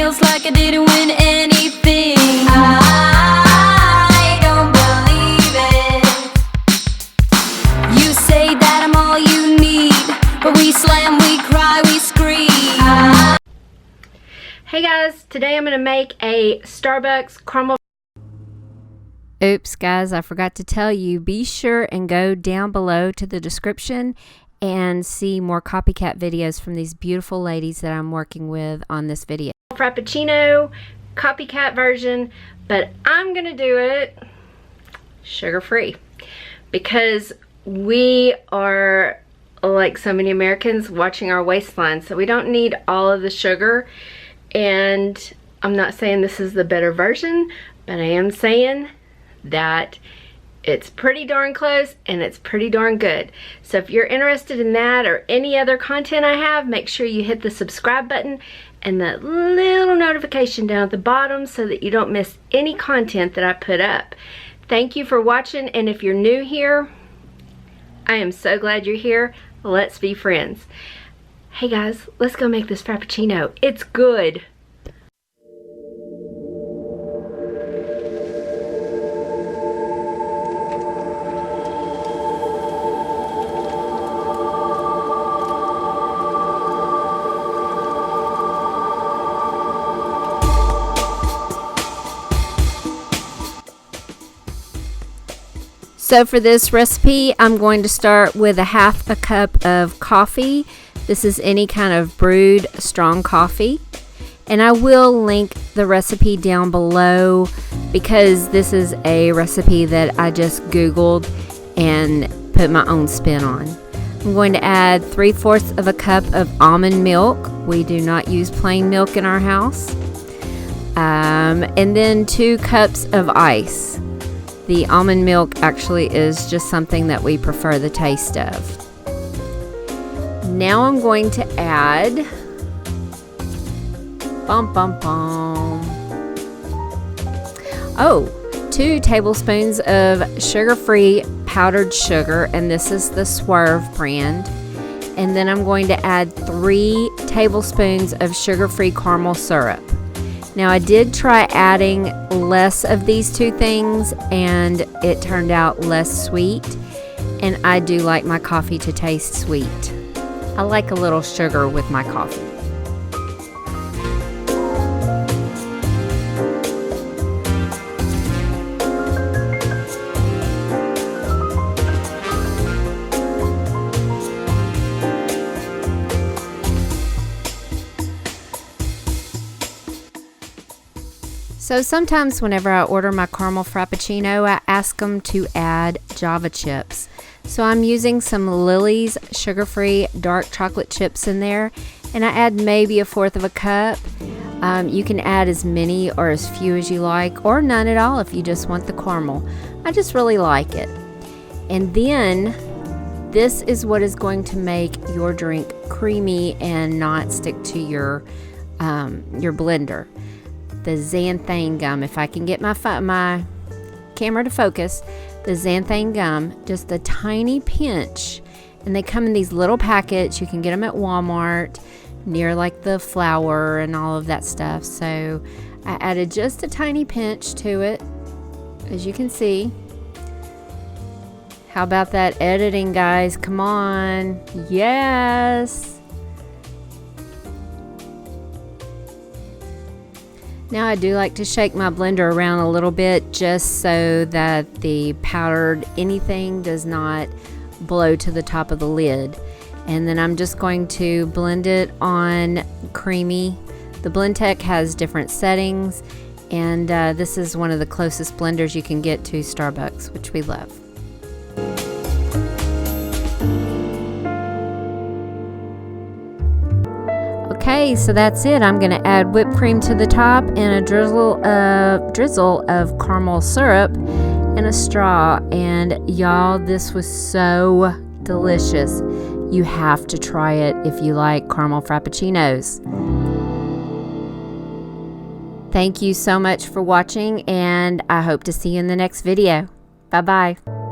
feels like I didn't win anything. I don't believe it. You say that I'm all you need, but we slam, we cry, we scream. Hey guys, today I'm going to make a Starbucks caramel. Oops guys, I forgot to tell you, be sure and go down below to the description and see more copycat videos from these beautiful ladies that I'm working with on this video. Frappuccino, copycat version, but I'm going to do it sugar-free because we are, like so many Americans, watching our waistline, so we don't need all of the sugar. And I'm not saying this is the better version, but I am saying that it's pretty darn close and it's pretty darn good. So if you're interested in that or any other content I have, make sure you hit the subscribe button and that little notification down at the bottom so that you don't miss any content that I put up. Thank you for watching, and if you're new here, I am so glad you're here. Let's be friends. Hey guys, let's go make this Frappuccino. It's good. So for this recipe, I'm going to start with 1/2 cup of coffee. This is any kind of brewed strong coffee. And I will link the recipe down below because this is a recipe that I just Googled and put my own spin on. I'm going to add 3/4 cup of almond milk. We do not use plain milk in our house. And then 2 cups of ice. The almond milk actually is just something that we prefer the taste of. Now I'm going to add 2 tablespoons of sugar-free powdered sugar, and this is the Swerve brand. And then I'm going to add 3 tablespoons of sugar-free caramel syrup. Now I did try adding less of these 2 things and it turned out less sweet, and I do like my coffee to taste sweet. I like a little sugar with my coffee. So sometimes whenever I order my caramel frappuccino, I ask them to add Java chips. So I'm using some Lily's sugar-free dark chocolate chips in there, and I add maybe 1/4 cup. You can add as many or as few as you like, or none at all if you just want the caramel. I just really like it. And then this is what is going to make your drink creamy and not stick to your blender. The xanthine gum. If I can get my camera to focus, the xanthine gum, just a tiny pinch, and they come in these little packets. You can get them at Walmart near like the flour and all of that stuff. So I added just a tiny pinch to it, as you can see. How about that editing, guys? Come on. Yes. Now I do like to shake my blender around a little bit just so that the powdered anything does not blow to the top of the lid. And then I'm just going to blend it on creamy. The Blendtec has different settings, and this is one of the closest blenders you can get to Starbucks, which we love. Okay, so that's it. I'm going to add whipped cream to the top and a drizzle of caramel syrup and a straw. And y'all, this was so delicious. You have to try it if you like caramel frappuccinos. Thank you so much for watching, and I hope to see you in the next video. Bye-bye.